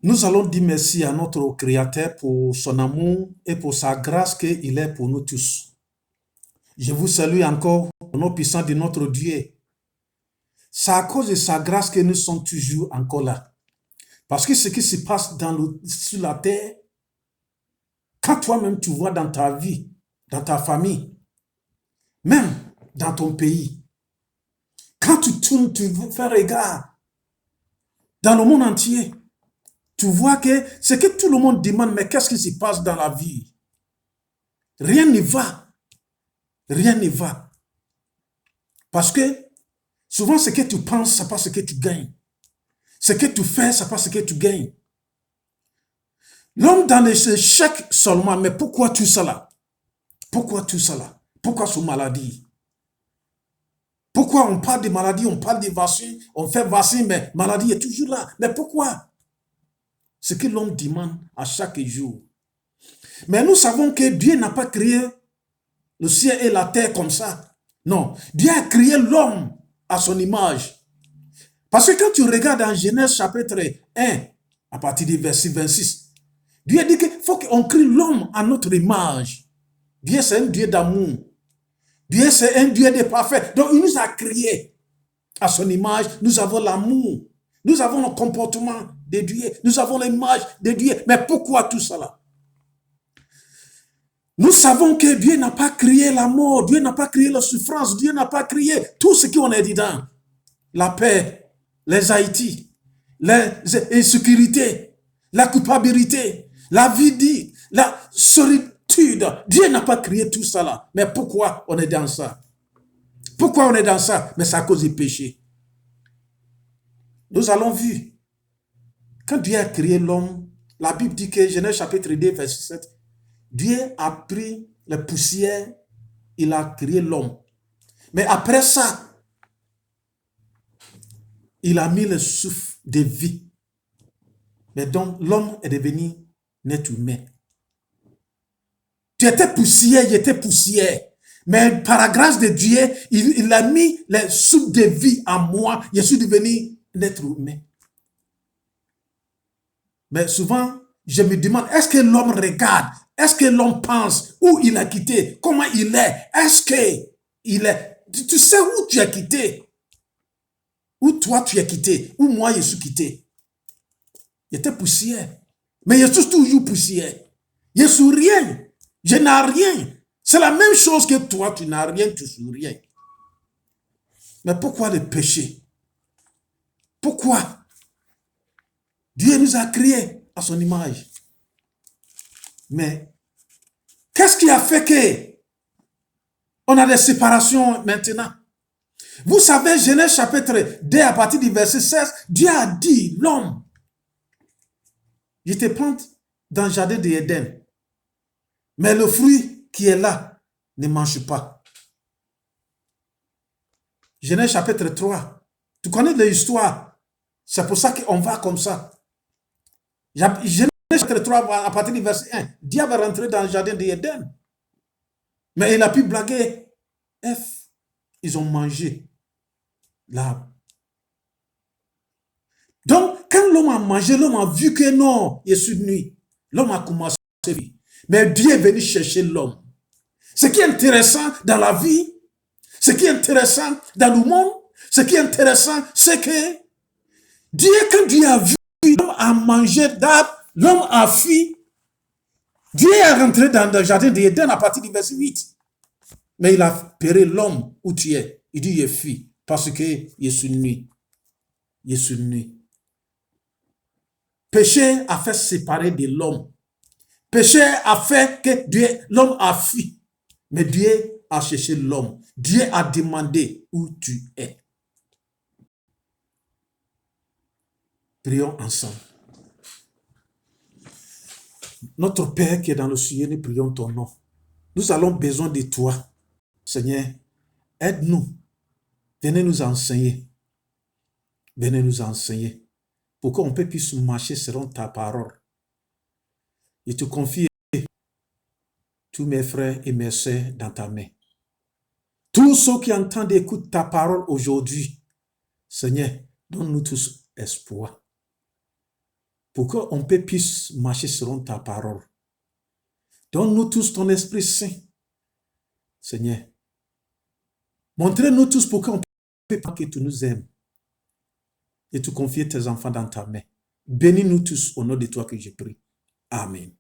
Nous allons dire merci à notre Créateur pour son amour et pour sa grâce qu'il est pour nous tous. Je vous salue encore au nom puissant de notre Dieu. C'est à cause de sa grâce que nous sommes toujours encore là. Parce que ce qui se passe sur la terre, quand toi-même tu vois dans ta vie, dans ta famille, même dans ton pays, quand tu tournes, tu fais regard dans le monde entier, tu vois que ce que tout le monde demande, mais qu'est-ce qui se passe dans la vie? Rien ne va. Rien ne va. Parce que souvent, ce que tu penses, c'est pas ce que tu gagnes. Ce que tu fais, c'est pas ce que tu gagnes. L'homme dans les échecs seulement, mais pourquoi tout cela? Pourquoi tout cela? Pourquoi cette maladie? Pourquoi on parle de maladie, on parle de vaccin, on fait vaccin, mais maladie est toujours là. Mais pourquoi? Ce que l'homme demande à chaque jour. Mais nous savons que Dieu n'a pas créé le ciel et la terre comme ça. Non, Dieu a créé l'homme à son image. Parce que quand tu regardes dans Genèse chapitre 1, à partir du verset 26, Dieu dit qu'il faut qu'on crée l'homme à notre image. Dieu, c'est un Dieu d'amour. Dieu, c'est un Dieu de parfait. Donc, il nous a créés à son image. Nous avons l'amour. Nous avons le comportement de Dieu. Nous avons l'image de Dieu. Mais pourquoi tout cela? Nous savons que Dieu n'a pas créé la mort. Dieu n'a pas créé la souffrance. Dieu n'a pas créé tout ce qu'on est dedans. La paix, les Haïti, les insécurités, la culpabilité, la vie, la solitude. Dieu n'a pas créé tout ça là. Mais pourquoi on est dans ça? Pourquoi on est dans ça? Mais c'est à cause du péché. Nous allons voir. Quand Dieu a créé l'homme, la Bible dit que Genèse chapitre 2, verset 7, Dieu a pris la poussière, il a créé l'homme. Mais après ça, il a mis le souffle de vie. Mais donc, l'homme est devenu un être humain. Tu étais poussière, j'étais poussière. Mais par la grâce de Dieu, il a mis le souffle de vie en moi. Je suis devenu un être humain. Mais souvent, je me demande, est-ce que l'homme regarde? Est-ce que l'homme pense où il a quitté? Comment il est? Est-ce qu'il est... Tu sais où tu as quitté? Où toi tu as quitté? Où moi je suis quitté? J'étais poussière. Mais je suis toujours poussière. Je suis rien. Je n'ai rien. C'est la même chose que toi, tu n'as rien, tu suis rien. Mais pourquoi le péché? Pourquoi? Dieu nous a créés à son image. Mais qu'est-ce qui a fait que on a des séparations maintenant? Vous savez, Genèse chapitre 2, à partir du verset 16, Dieu a dit, l'homme, je te plante dans le jardin d'Éden, mais le fruit qui est là, ne mange pas. Genèse chapitre 3, tu connais l'histoire, c'est pour ça qu'on va comme ça. Genèse chapitre 3, à partir du verset 1, Dieu va rentrer dans le jardin d'Éden, mais il a pu blaguer Ève. Ils ont mangé l'arbre. Donc, quand l'homme a mangé, l'homme a vu que non, il est sur nuit. L'homme a commencé à vivre. Mais Dieu est venu chercher l'homme. Ce qui est intéressant dans la vie, ce qui est intéressant dans le monde, ce qui est intéressant, c'est que Dieu, quand Dieu a vu l'homme a mangé d'arbre, l'homme a fui. Dieu est rentré dans le jardin d'Éden à partir du verset 8. Mais il a appelé l'homme où tu es. Il dit, il fuit parce qu'il est sur nuit. Il est sur nuit. Péché a fait séparer de l'homme. Péché a fait que l'homme a fui. Mais Dieu a cherché l'homme. Dieu a demandé où tu es. Prions ensemble. Notre Père qui est dans le ciel, nous prions ton nom. Nous avons besoin de toi. Seigneur, aide-nous. Venez nous enseigner. Venez nous enseigner. Pour qu'on puisse marcher selon ta parole. Je te confie tous mes frères et mes sœurs dans ta main. Tous ceux qui entendent et écoutent ta parole aujourd'hui, Seigneur, donne-nous tous espoir. pour qu'on puisse marcher selon ta parole. Donne-nous tous ton Esprit Saint, Seigneur. Montrez-nous tous pour qu'on puisse que tu nous aimes et tu confies tes enfants dans ta main. Bénis-nous tous au nom de toi que je prie. Amen.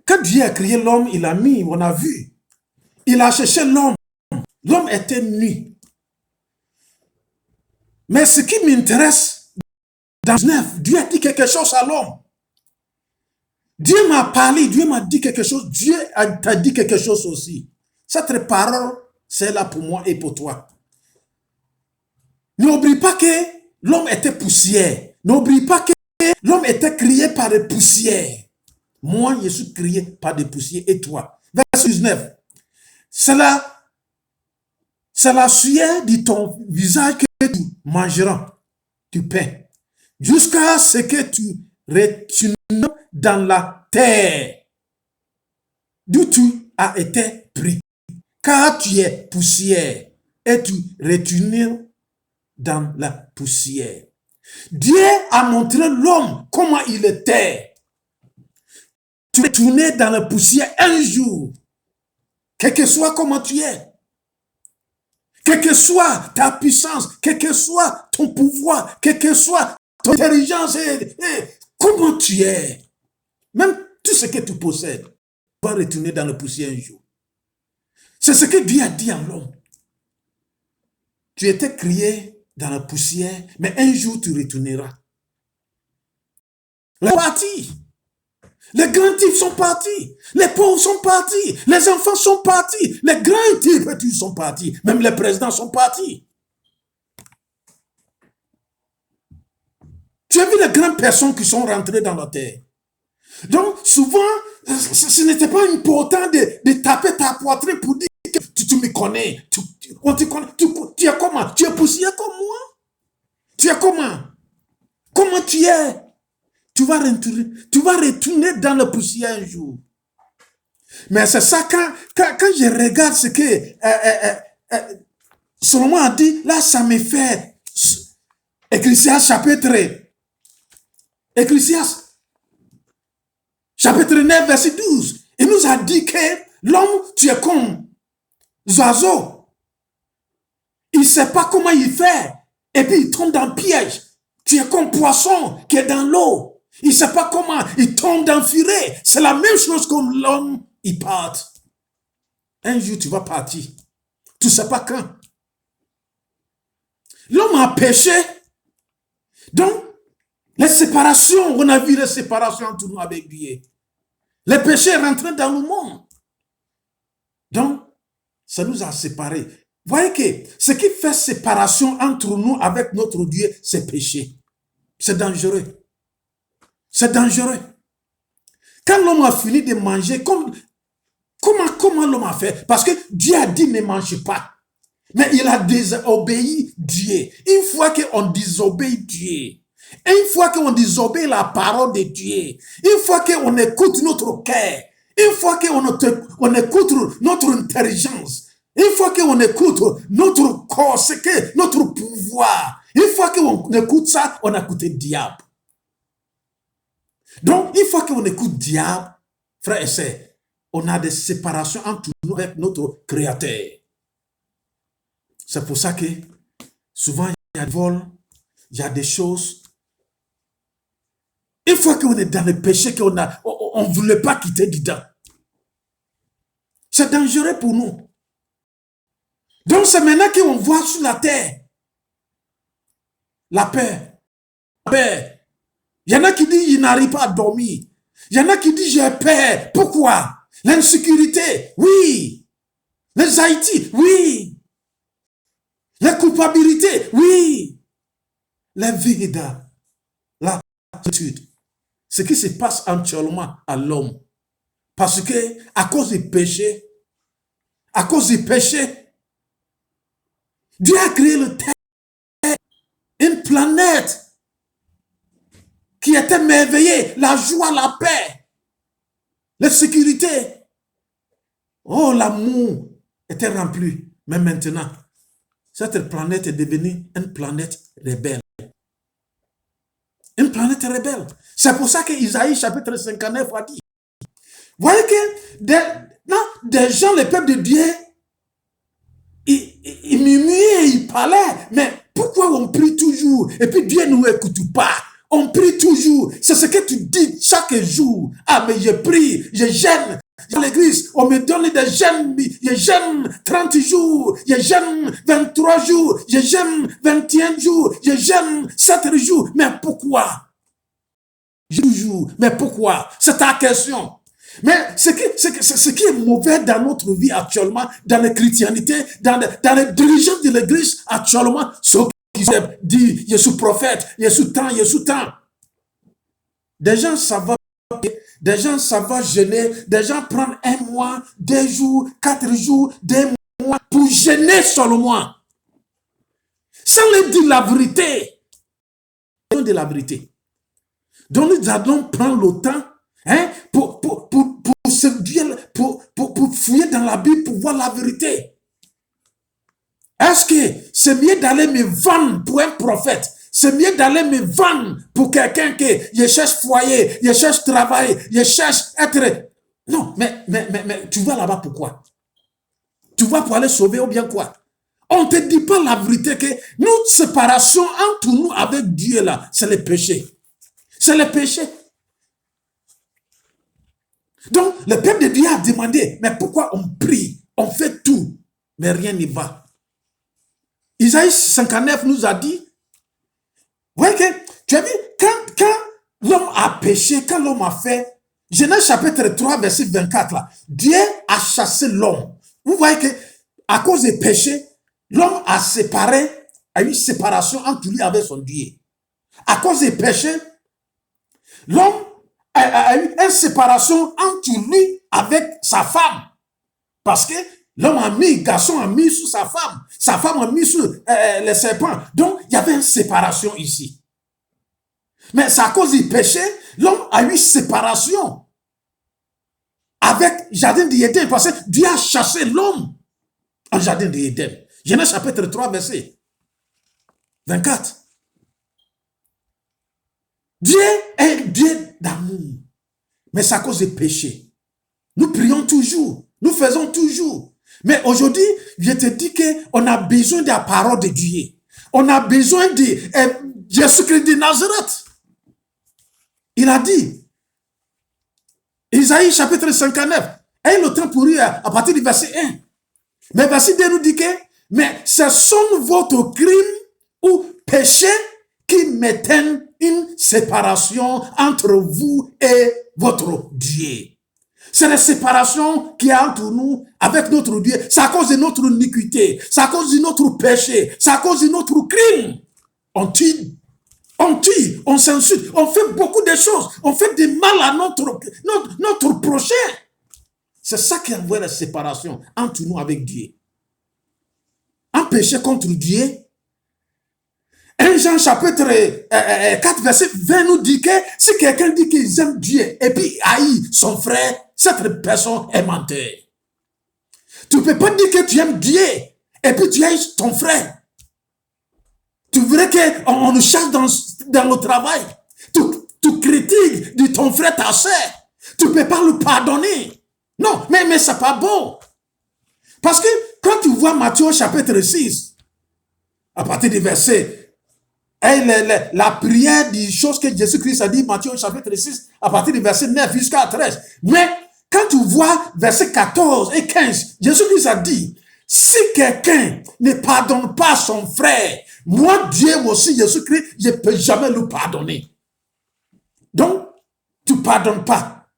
Quand Dieu a créé l'homme, il a mis, on a vu, il a cherché l'homme. L'homme était nu. Mais ce qui m'intéresse, dans 19, Dieu a dit quelque chose à l'homme. Dieu m'a parlé, Dieu m'a dit quelque chose, Dieu t'a dit quelque chose aussi. Cette parole, c'est là pour moi et pour toi. N'oublie pas que l'homme était poussière. N'oublie pas que l'homme était créé par des poussières. Moi, je suis créé par des poussières et toi. Verset 19. C'est la sueur de ton visage que tu mangeras du pain, jusqu'à ce que tu retournes dans la terre, d'où tu as été pris. Car tu es poussière et tu retournes dans la poussière. Dieu a montré l'homme comment il était. Tu retournes dans la poussière un jour, quel que soit comment tu es. Quelle que soit ta puissance, quel que soit ton pouvoir, quelle que soit ton intelligence, comment tu es, même tout ce que tu possèdes, tu vas retourner dans la poussière un jour. C'est ce que Dieu a dit à l'homme. Tu étais créé dans la poussière, mais un jour tu retourneras. Les partis, les grands types sont partis, les pauvres sont partis, les enfants sont partis, les grands types sont partis, même les présidents sont partis. Tu as vu les grandes personnes qui sont rentrées dans la terre. Donc, souvent, ce n'était pas important de taper ta poitrine pour dire que tu me connais. On te connaît. Tu es comment? Tu es poussière comme moi? Tu es comment? Comment tu es? Tu vas retourner dans la poussière un jour. Mais c'est ça, quand je regarde ce que Solomon a dit, là, ça me fait Ecclésiaste chapitre 9, verset 12. Il nous a dit que l'homme, tu es comme oiseau. Il ne sait pas comment il fait. Et puis il tombe dans le piège. Tu es comme poisson qui est dans l'eau. Il ne sait pas comment il tombe dans le filet. C'est la même chose comme l'homme, il part. Un jour, tu vas partir. Tu ne sais pas quand. L'homme a péché. Donc, les séparations, on a vu les séparations entre nous avec Dieu. Les péchés rentrent dans le monde. Donc, ça nous a séparés. Vous voyez que ce qui fait séparation entre nous avec notre Dieu, c'est péché. C'est dangereux. C'est dangereux. Quand l'homme a fini de manger, comment l'homme a fait? Parce que Dieu a dit ne mange pas. Mais il a désobéi Dieu. Une fois qu'on désobéit Dieu, une fois qu'on désobéit la parole de Dieu, une fois qu'on écoute notre cœur, une fois qu'on écoute notre intelligence, une fois qu'on écoute notre corps, notre pouvoir, une fois qu'on écoute ça, on a écouté le diable. Donc, une fois qu'on écoute le diable, frère et sœurs, on a des séparations entre nous avec notre Créateur. C'est pour ça que souvent, il y a des vols, il y a des choses. Une fois qu'on est dans le péché, on ne voulait pas quitter dedans. C'est dangereux pour nous. Donc, c'est maintenant qu'on voit sur la terre la peur. La peur. Il y en a qui disent qu'ils n'arrivent pas à dormir. Il y en a qui disent j'ai peur. Pourquoi? L'insécurité, oui. L'anxiété, oui. La culpabilité, oui. La vide, la attitude. Ce qui se passe actuellement à l'homme. Parce que, à cause du péché, Dieu a créé le terre, une planète qui était merveilleux, la joie, la paix, la sécurité. Oh, l'amour était rempli. Mais maintenant, cette planète est devenue une planète rebelle. Une planète rebelle. C'est pour ça que Isaïe chapitre 59 a dit. Voyez que des gens, le peuple de Dieu, ils murmuraient, ils parlaient. Mais pourquoi on prie toujours? Et puis Dieu ne nous écoute pas. On prie toujours. C'est ce que tu dis chaque jour. Ah, mais je prie, je jeûne. Dans l'église, on me donne des jeûnes. Je jeûne 30 jours. Je jeûne 23 jours. Je jeûne 21 jours. Je jeûne 7 jours. Mais pourquoi? Toujours. Mais pourquoi? C'est ta question. Mais ce qui est mauvais dans notre vie actuellement, dans la chrétienté, dans les dirigeants de l'église actuellement, ceux qui disent, je suis prophète, je suis tant, je suis tant. Des gens, ça va jeûner, des gens prennent 1 mois, 2 jours, 4 jours, 2 mois, pour jeûner seulement. Sans leur dire la vérité. De la vérité. Donc nous allons prendre le temps pour fouiller dans la Bible pour voir la vérité. Est-ce que c'est mieux d'aller me vendre pour un prophète? C'est mieux d'aller me vendre pour quelqu'un qui je cherche foyer, je cherche travail, je cherche être... Non, mais tu vas là-bas pourquoi? Tu vas pour aller sauver ou bien quoi? On ne te dit pas la vérité que notre séparation entre nous avec Dieu là, c'est le péché. C'est le péché. Donc, le peuple de Dieu a demandé, mais pourquoi on prie, on fait tout, mais rien n'y va. Isaïe 59 nous a dit, ouais, que, tu as vu, quand l'homme a péché, quand l'homme a fait, Genèse chapitre 3, verset 24, là, Dieu a chassé l'homme. Vous voyez que, à cause des péchés, l'homme a eu une séparation entre lui avec son Dieu. À cause des péchés, l'homme a eu une séparation entre lui avec sa femme. Parce que l'homme le garçon a mis sur sa femme a mis sur les serpents. Donc, il y avait une séparation ici. Mais c'est à cause du péché, l'homme a eu séparation avec Jardin d'Éden. Parce que Dieu a chassé l'homme en Jardin d'Éden. Genèse chapitre 3, verset 24. Dieu est Dieu d'amour. Mais c'est à cause du péché. Nous prions toujours. Nous faisons toujours. Mais aujourd'hui, je te dis qu'on a besoin de la parole de Dieu. On a besoin de Jésus-Christ de Nazareth. Il a dit, Isaïe chapitre 59, et le temps pour lui à partir du verset 1. Mais verset 2 nous dit que, mais ce sont votre crime ou péché qui mettent une séparation entre vous et votre Dieu. C'est la séparation qui est entre nous avec notre Dieu. C'est à cause de notre iniquité. C'est à cause de notre péché. C'est à cause de notre crime. On tue, on s'insulte, on fait beaucoup de choses. On fait du mal à notre prochain. C'est ça qui envoie la séparation entre nous avec Dieu. Un péché contre Dieu. 1 Jean chapitre 4 verset 20 nous dit que si quelqu'un dit qu'il aime Dieu et puis haït son frère, cette personne est menteur. Tu ne peux pas dire que tu aimes Dieu et puis tu haïs ton frère. Tu voudrais qu'on nous chasse dans le travail. Tu critiques de ton frère, ta soeur. Tu ne peux pas le pardonner. Non, mais c'est pas bon. Parce que quand tu vois Matthieu chapitre 6, à partir du verset la prière des choses que Jésus-Christ a dit, Matthieu chapitre 6, à partir du verset 9 jusqu'à 13. Mais quand tu vois verset 14 et 15, Jésus-Christ a dit, si quelqu'un ne pardonne pas son frère, moi, Dieu aussi, Jésus-Christ, je ne peux jamais le pardonner. Donc, tu ne pardonnes pas.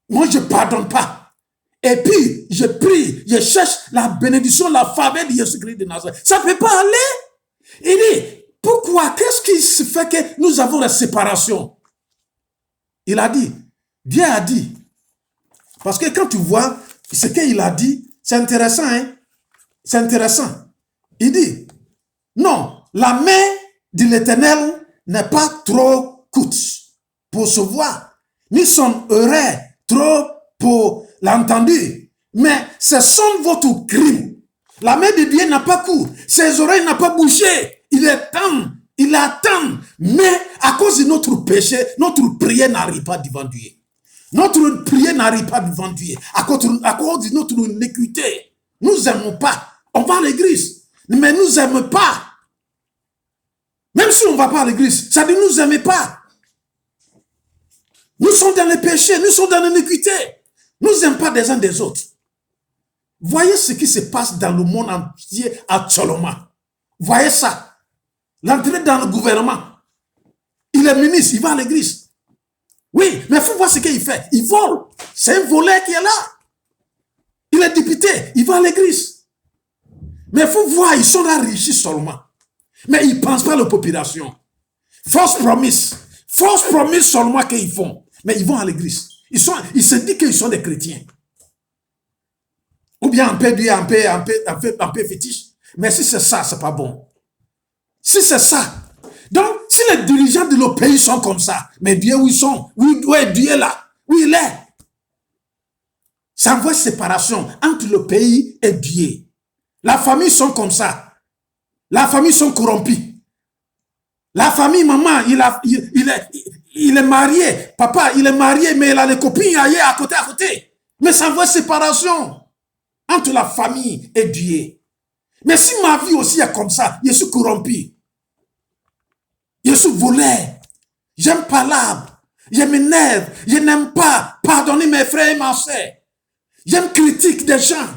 Moi, je ne pardonne pas. Et puis, je prie, je cherche la bénédiction, la faveur de Jésus-Christ de Nazareth. Ça ne peut pas aller. Il dit, pourquoi? Qu'est-ce qui se fait que nous avons la séparation? Il a dit, Dieu a dit, parce que quand tu vois ce qu'il a dit, c'est intéressant, hein? C'est intéressant. Il dit, non, la main de l'Éternel n'est pas trop courte pour se voir, ni son oreille trop pour l'entendre, Mais ce sont votre crime. La main de Dieu n'a pas couru. Ses oreilles n'ont pas bougé. Il attend. Il attend. Mais à cause de notre péché, notre prière n'arrive pas devant Dieu. Notre prière n'arrive pas devant Dieu. À cause de notre iniquité. Nous n'aimons pas. On va à l'église. Mais nous n'aimons pas. Même si on ne va pas à l'église, ça dit nous n'aimons pas. Nous sommes dans le péché. Nous sommes dans l'iniquité. Nous n'aimons pas des uns des autres. Voyez ce qui se passe dans le monde entier actuellement. Voyez ça. L'entrée dans le gouvernement. Il est ministre, il va à l'église. Oui, mais il faut voir ce qu'il fait. Il vole. C'est un voleur qui est là. Il est député, il va à l'église. Mais il faut voir, ils sont là riches seulement. Mais ils ne pensent pas à la population. Fausse promesse seulement qu'ils font. Mais ils vont à l'église. Ils se disent qu'ils sont des chrétiens. Ou bien un peu fétiche. Mais si c'est ça, c'est pas bon. Si c'est ça. Donc, si les dirigeants de nos pays sont comme ça, mais Dieu, où ils sont? Où est Dieu là? Où il est? Ça envoie séparation entre le pays et Dieu. La famille sont comme ça. La famille sont corrompus. La famille, maman, il est marié. Papa, il est marié, mais il a les copines ailleurs, à côté. Mais ça envoie séparation entre la famille et Dieu. Mais si ma vie aussi est comme ça, je suis corrompu. Je suis voleur. J'aime pas l'arbre. Je m'énerve. Je n'aime pas pardonner mes frères et ma soeur. J'aime critique des gens.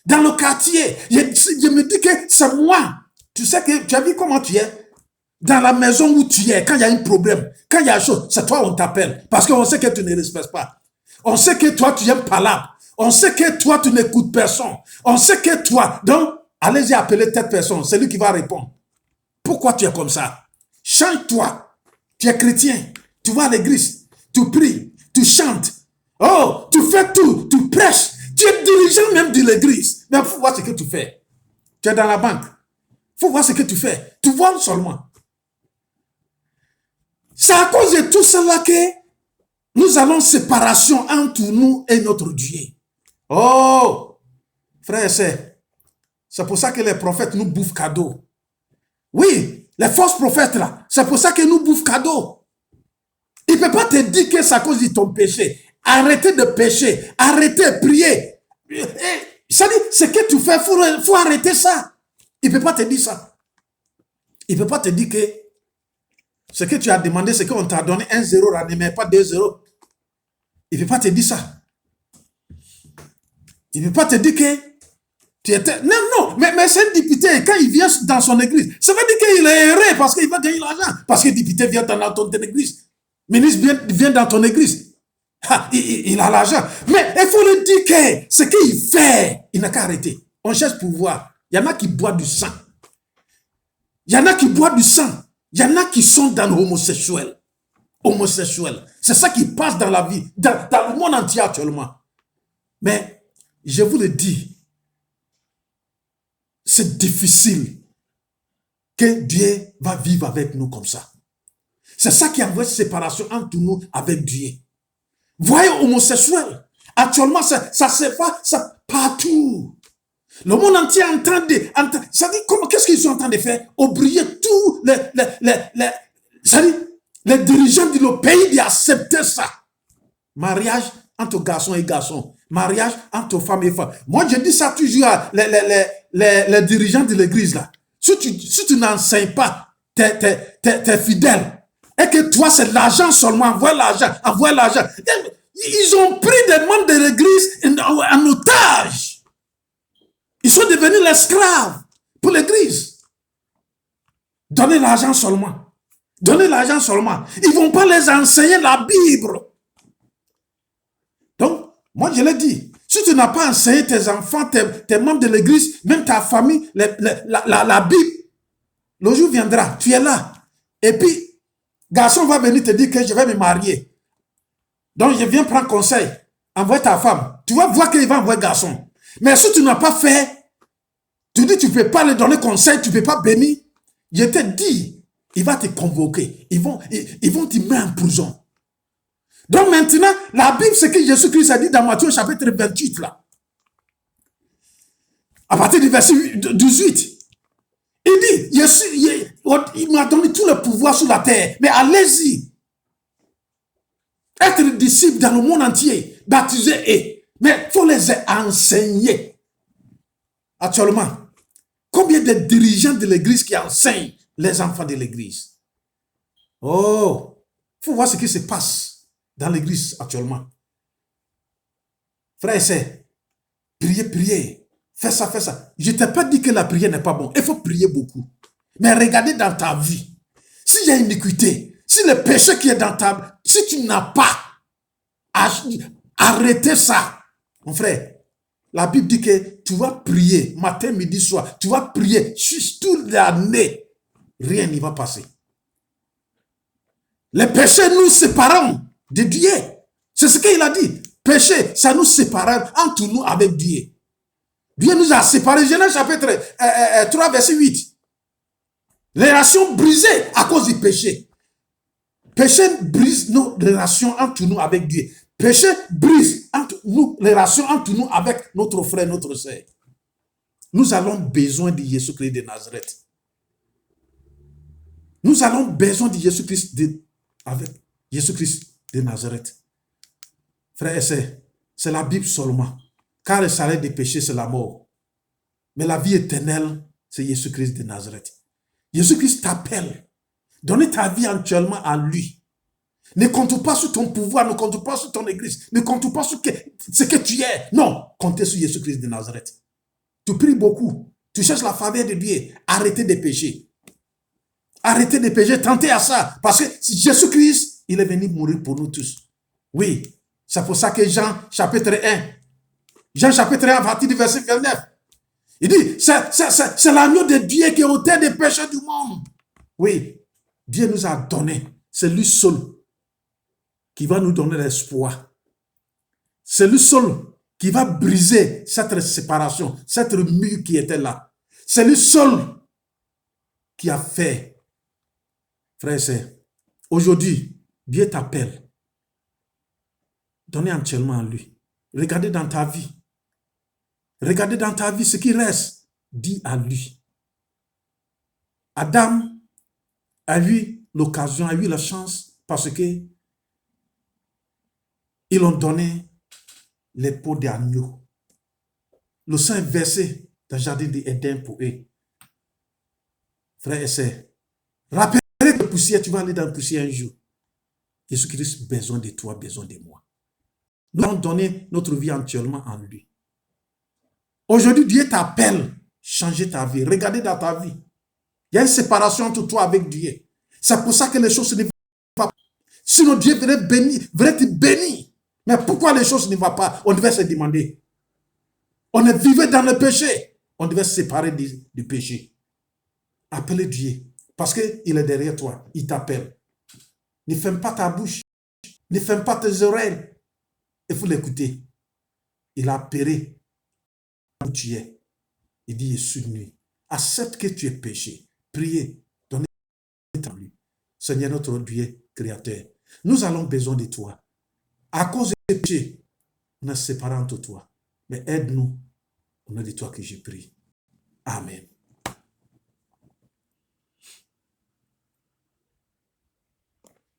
Dans le quartier, je me dis que c'est moi. Tu sais que tu as vu comment tu es? Dans la maison où tu es, quand il y a un problème, quand il y a une chose, c'est toi on t'appelle. Parce qu'on sait que tu ne respectes pas. On sait que toi tu n'aimes pas l'arbre. On sait que toi tu n'écoutes personne. On sait que toi, donc, allez-y appeler telle personne, c'est lui qui va répondre. Pourquoi tu es comme ça? Change-toi. Tu es chrétien. Tu vas à l'église. Tu pries. Tu chantes. Oh, tu fais tout. Tu prêches. Tu es dirigeant même de l'église. Mais il faut voir ce que tu fais. Tu es dans la banque. Il faut voir ce que tu fais. Tu voles seulement. C'est à cause de tout cela que nous avons séparation entre nous et notre Dieu. Oh, frère et sœurs, c'est pour ça que les prophètes nous bouffent cadeau. Oui, les fausses prophètes là, c'est pour ça que nous bouffent cadeau. Il ne peut pas te dire que c'est à cause de ton péché. Arrêtez de pécher, arrêtez de prier. Ça dit, ce que tu fais, il faut arrêter ça. Il ne peut pas te dire ça. Il ne peut pas te dire que ce que tu as demandé, c'est qu'on t'a donné 1 0, là, ne mets pas 2 0. Il ne peut pas te dire ça. Il ne peut pas te dire que tu étais... Non, mais c'est un député, quand il vient dans son église, ça veut dire qu'il est erré parce qu'il va gagner l'argent. Parce que le député vient dans ton église. Le ministre vient dans ton église. Il a l'argent. Mais il faut le dire que ce qu'il fait, il n'a qu'à arrêter. On cherche pouvoir. Il y en a qui boivent du sang. Il y en a qui boivent du sang. Il y en a qui sont dans l'homosexuel. C'est ça qui passe dans la vie, dans le monde entier actuellement. Mais je vous le dis, c'est difficile que Dieu va vivre avec nous comme ça. C'est ça qui envoie séparation entre nous avec Dieu. Voyez, homosexuels, actuellement, ça se fait partout. Le monde entier est en train de... Ça dit, qu'est-ce qu'ils sont en train de faire? Oublier tous les dirigeants de nos pays d'accepter ça. Mariage entre garçons et garçons. Mariage entre femmes et femmes. Moi, je dis ça toujours à les dirigeants de l'église là. Si tu n'enseignes pas tes fidèles, et que toi, c'est l'argent seulement, envoie l'argent. Ils ont pris des membres de l'église en otage. Ils sont devenus l'esclave pour l'église. Donnez l'argent seulement. Donnez l'argent seulement. Ils ne vont pas les enseigner la Bible. Donc, moi je l'ai dit, si tu n'as pas enseigné tes enfants, tes membres de l'église, même ta famille, la Bible, le jour viendra, tu es là. Et puis, garçon va venir te dire que je vais me marier. Donc, je viens prendre conseil. Envoie ta femme. Tu vas voir qu'il va envoyer garçon. Mais si tu n'as pas fait, tu dis tu ne peux pas lui donner conseil, tu ne peux pas bénir. Je te dis, il va te convoquer. Ils vont te mettre en prison. Donc maintenant, la Bible, c'est que Jésus-Christ a dit dans Matthieu chapitre 28 là. À partir du verset 18, il dit, il m'a donné tout le pouvoir sur la terre, mais allez-y. Être disciple dans le monde entier, baptisé mais il faut les enseigner. Actuellement, combien de dirigeants de l'église qui enseignent les enfants de l'église? Oh, il faut voir ce qui se passe dans l'église actuellement. Frère et sœurs, priez. Fais ça. Je ne t'ai pas dit que la prière n'est pas bonne. Il faut prier beaucoup. Mais regardez dans ta vie. S'il y a une iniquité, si le péché qui est dans ta vie, si tu n'as pas arrêté ça, mon frère, la Bible dit que tu vas prier matin, midi, soir. Tu vas prier toute l'année. Rien n'y va passer. Les péchés nous séparons de Dieu. C'est ce qu'il a dit. Péché, ça nous sépare entre nous avec Dieu. Dieu nous a séparés. Genèse chapitre 3, verset 8. Les relations brisées à cause du péché. Péché brise nos relations entre nous avec Dieu. Péché brise les relations entre nous avec notre frère, notre sœur. Nous avons besoin de Jésus-Christ de Nazareth. Nous avons besoin de Jésus-Christ avec Jésus-Christ de Nazareth. Frères et sœurs, c'est la Bible seulement. Car le salaire des péchés, c'est la mort. Mais la vie éternelle, c'est Jésus-Christ de Nazareth. Jésus-Christ t'appelle. Donnez ta vie actuellement à lui. Ne compte pas sur ton pouvoir, ne compte pas sur ton église, ne compte pas sur ce que tu es. Non, comptez sur Jésus-Christ de Nazareth. Tu pries beaucoup, tu cherches la faveur de Dieu. Arrêtez de pécher. Arrêtez de pécher, tentez à ça. Parce que Jésus-Christ, il est venu mourir pour nous tous. Oui, c'est pour ça que Jean chapitre 1, à partir du verset 29, il dit, c'est l'agneau de Dieu qui est ôté des péchés du monde. Oui, Dieu nous a donné, c'est lui seul qui va nous donner l'espoir. C'est lui seul qui va briser cette séparation, cette mur qui était là. C'est lui seul qui a fait. Frères et sœurs, aujourd'hui, Dieu t'appelle. Donnez entièrement à lui. Regardez dans ta vie. Regardez dans ta vie ce qui reste. Dis à lui. Adam a eu l'occasion, a eu la chance parce que ils ont donné les peaux d'agneau. Le sang est versé dans le jardin d'Éden pour eux. Frères et sœurs, rappelez que la poussière, tu vas aller dans la poussière un jour. Jésus-Christ a besoin de toi, besoin de moi. Nous allons donner notre vie entièrement en lui. Aujourd'hui, Dieu t'appelle, changer ta vie. Regardez dans ta vie. Il y a une séparation entre toi avec Dieu. C'est pour ça que les choses ne vont pas. Sinon, Dieu voudrait te bénir. Mais pourquoi les choses ne vont pas? On devait se demander. On vivait dans le péché. On devait se séparer du péché. Appelez Dieu. Parce qu'il est derrière toi. Il t'appelle. Ne ferme pas ta bouche. Ne ferme pas tes oreilles. Il faut l'écouter. Il a appelé où tu es. Il dit, je suis nuit. Accepte que tu es péché. Priez. Donnez ta lui. Seigneur notre Dieu, Créateur. Nous avons besoin de toi. À cause du péché, on est séparés entre toi. Mais aide-nous. Au nom de toi que je prie. Amen.